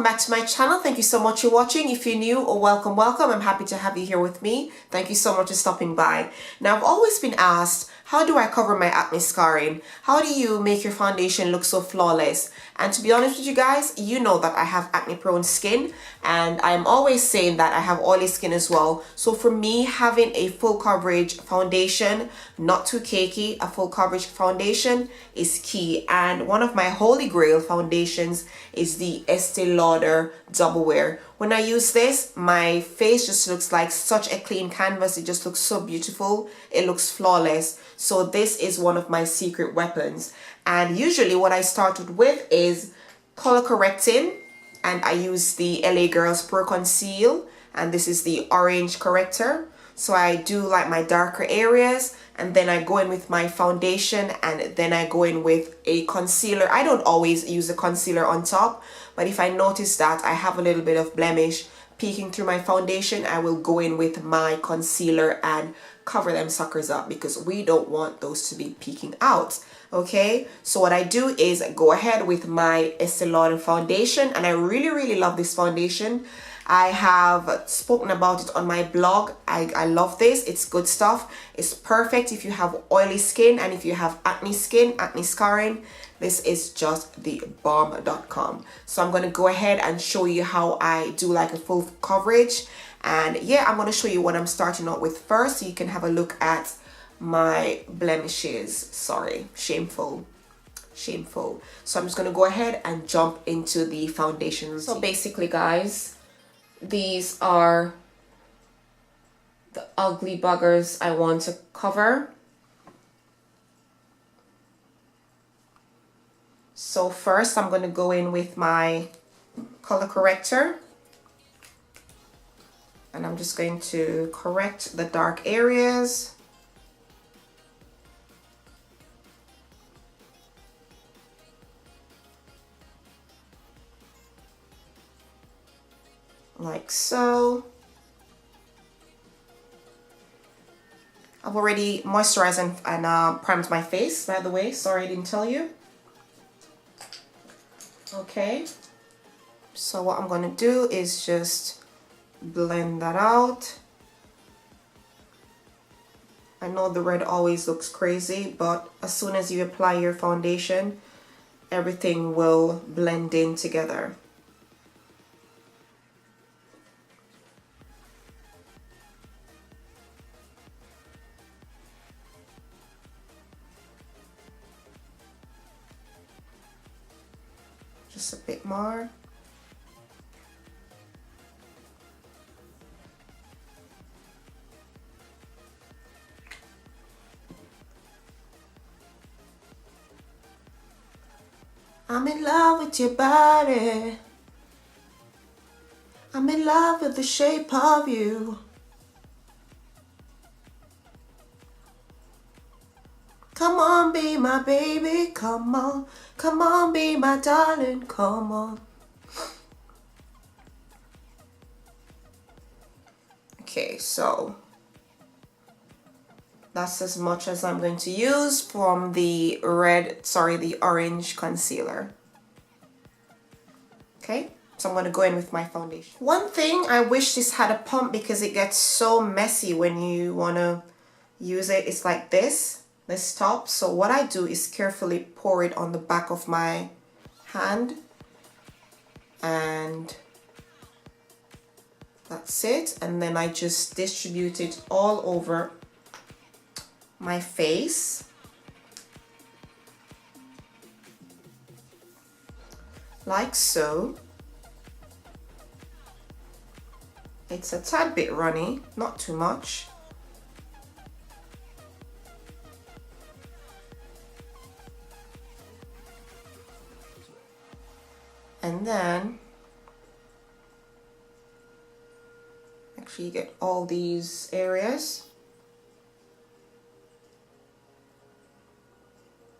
welcome back to my channel. Thank you so much for watching. If you're new, or welcome. I'm happy to have you here with me. Thank you so much for stopping by. Now, I've always been asked, how do I cover my acne scarring? How do you make your foundation look so flawless? And to be honest with you guys, you know that I have acne prone skin, and I'm always saying that I have oily skin as well. So for me, having a full coverage foundation, not too cakey, a full coverage foundation is key. And one of my holy grail foundations is the Estee Lauder DoubleWear. When I use this, my face just looks like such a clean canvas. It just looks so beautiful. It looks flawless. So this is one of my secret weapons. And usually what I started with is color correcting, and I use the LA Girls Pro Conceal, and this is the orange corrector. So I do like my darker areas, and then I go in with my foundation, and then I go in with a concealer. I don't always use a concealer on top, but if I notice that I have a little bit of blemish peeking through my foundation, I will go in with my concealer and cover them suckers up, because we don't want those to be peeking out. Okay, so what I do is go ahead with my Estee Lauder foundation, and I really love this foundation. I have spoken about it on my blog. I love this. It's good stuff. It's perfect if you have oily skin, and if you have acne skin, acne scarring, this is just the bomb.com. So I'm going to go ahead and show you how I do like a full coverage. And yeah, I'm going to show you what I'm starting out with first, so you can have a look at my blemishes. Sorry, shameful. So I'm just going to go ahead and jump into the foundation routine. So basically, guys, these are the ugly buggers I want to cover. So first I'm going to go in with my color corrector, and I'm just going to correct the dark areas. Like so. I've already moisturized and primed my face, by the way. Sorry I didn't tell you. Okay, so what I'm going to do is just blend that out. I know the red always looks crazy, but as soon as you apply your foundation, everything will blend in together. Just a bit more. I'm in love with your body. I'm in love with the shape of you. Come on, be my baby, come on. Come on, be my darling, come on. Okay, so that's as much as I'm going to use from the orange concealer. Okay, so I'm going to go in with my foundation. One thing, I wish this had a pump, because it gets so messy when you want to use it. It's like this top. So what I do is carefully pour it on the back of my hand, and that's it. And then I just distribute it all over my face, like so. It's a tad bit runny, not too much. And then actually you get all these areas.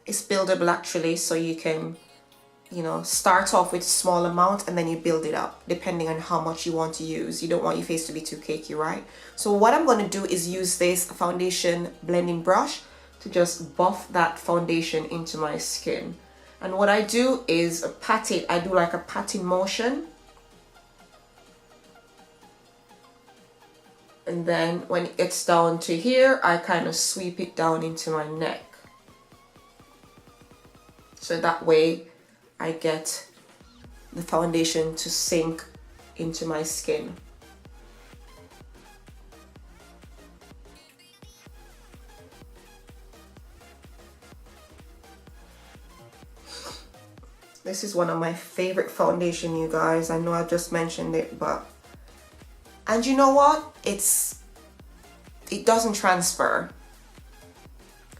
It's buildable actually, so you can, you know, start off with a small amount and then you build it up depending on how much you want to use. You don't want your face to be too cakey, right? So what I'm going to do is use this foundation blending brush to just buff that foundation into my skin. And what I do is pat it. I do like a patting motion And then when it gets down to here, I kind of sweep it down into my neck. So that way I get the foundation to sink into my skin. This is one of my favorite foundation, you guys. I know I just mentioned it, but... And you know what? It doesn't transfer.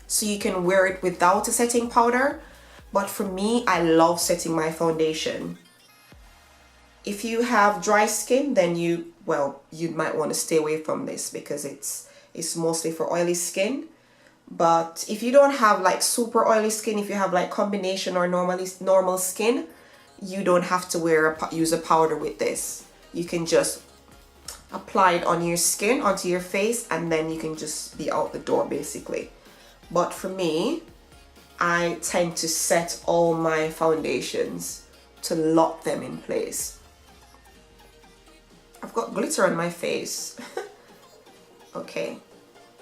So you can wear it without a setting powder. But for me, I love setting my foundation. If you have dry skin, then you might want to stay away from this because it's mostly for oily skin. But if you don't have like super oily skin, if you have like combination or normal skin, you don't have to use a powder with this. You can just apply it on your skin, onto your face, and then you can just be out the door basically. But for me, I tend to set all my foundations to lock them in place. I've got glitter on my face. Okay.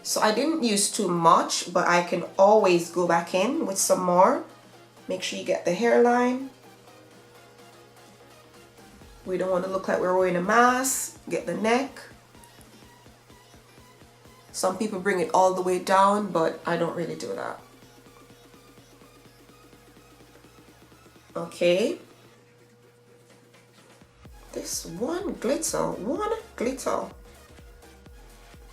So I didn't use too much, but I can always go back in with some more. Make sure you get the hairline. We don't want to look like we're wearing a mask. Get the neck. Some people bring it all the way down, but I don't really do that. Okay. This one glitter.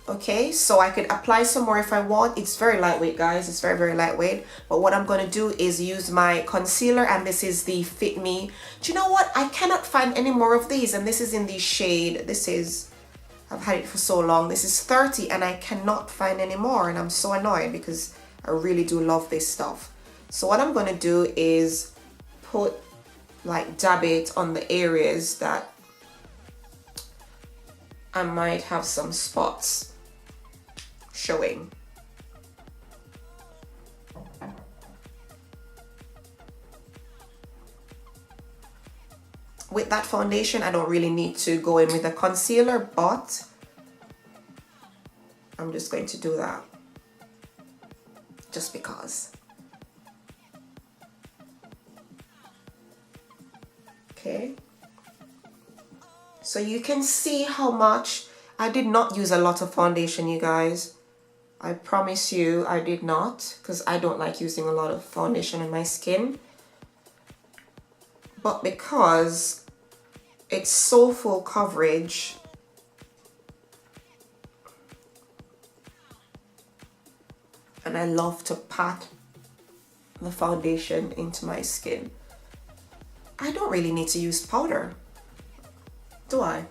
Okay, so I could apply some more if I want. It's very lightweight, guys. It's very, very lightweight. But what I'm going to do is use my concealer, and this is the Fit Me. Do you know what? I cannot find any more of these, and this is in the shade. I've had it for so long. This is 30, and I cannot find any more, and I'm so annoyed because I really do love this stuff. So what I'm going to do is dab it on the areas that I might have some spots showing. With that foundation, I don't really need to go in with a concealer, but I'm just going to do that just because. Okay. So you can see how much I did not use a lot of foundation, you guys. I promise you I did not, because I don't like using a lot of foundation on my skin. But because it's so full coverage, and I love to pat the foundation into my skin, I don't really need to use powder, do I?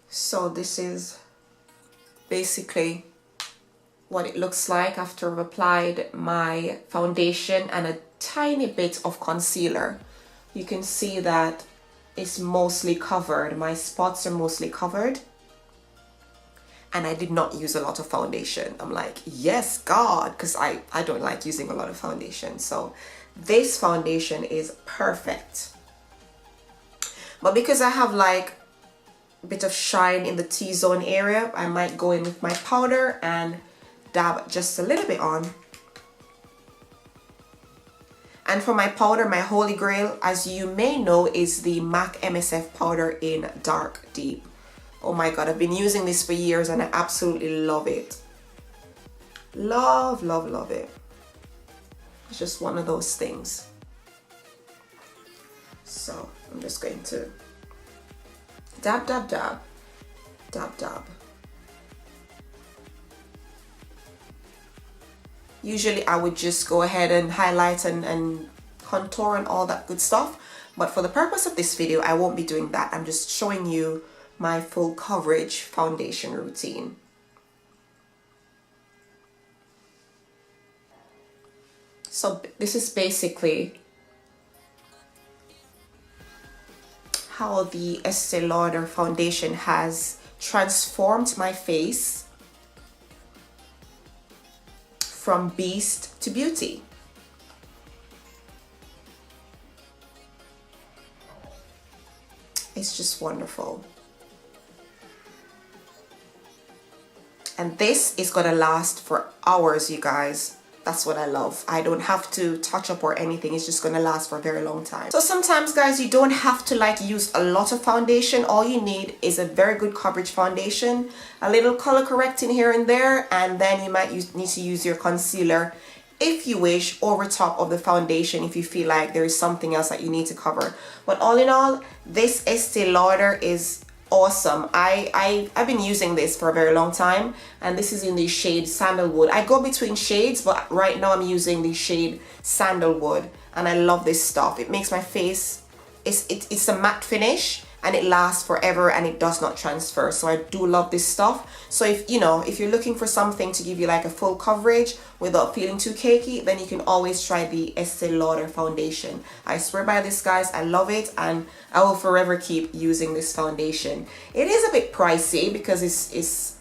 So this is basically what it looks like after I've applied my foundation and a tiny bit of concealer. You can see that it's mostly covered. My spots are mostly covered. And I did not use a lot of foundation. I'm like, yes, God, because I don't like using a lot of foundation. So this foundation is perfect. But because I have like a bit of shine in the T-zone area, I might go in with my powder and dab just a little bit on. And for my powder, my holy grail, as you may know, is the MAC MSF powder in Dark Deep. Oh my God, I've been using this for years and I absolutely love it. Love, love, love it. It's just one of those things. So I'm just going to dab, dab, dab, dab, dab. Usually I would just go ahead and highlight and contour and all that good stuff. But for the purpose of this video, I won't be doing that. I'm just showing you my full coverage foundation routine. So this is basically how the Estee Lauder foundation has transformed my face. from beast to beauty. It's just wonderful. And this is gonna last for hours, you guys. That's what I love. I don't have to touch up or anything. It's just gonna last for a very long time. So sometimes, guys, you don't have to like use a lot of foundation. All you need is a very good coverage foundation, a little color correcting here and there, and then you might need to use your concealer if you wish over top of the foundation if you feel like there is something else that you need to cover. But all in all, this Estee Lauder is awesome. I've been using this for a very long time, and this is in the shade Sandalwood. I go between shades, but right now I'm using the shade Sandalwood, and I love this stuff. It makes my face, it's a matte finish, and it lasts forever, and it does not transfer. So I do love this stuff. So if you're looking for something to give you like a full coverage without feeling too cakey, then you can always try the Estee Lauder foundation. I swear by this, guys. I love it, and I will forever keep using this foundation. It is a bit pricey because it's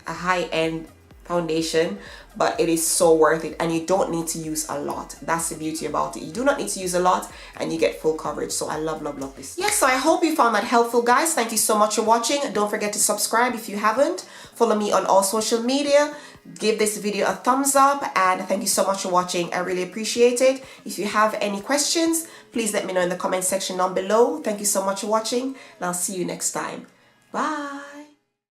a high-end foundation, but it is so worth it, and you don't need to use a lot. That's the beauty about it. You do not need to use a lot, and you get full coverage. So I love this. Yes, so I hope you found that helpful, guys. Thank you so much for watching. Don't forget to subscribe if you haven't. Follow me on all social media. Give this video a thumbs up, and thank you so much for watching. I really appreciate it. If you have any questions, please let me know in the comment section down below. Thank you so much for watching, and I'll see you next time. Bye.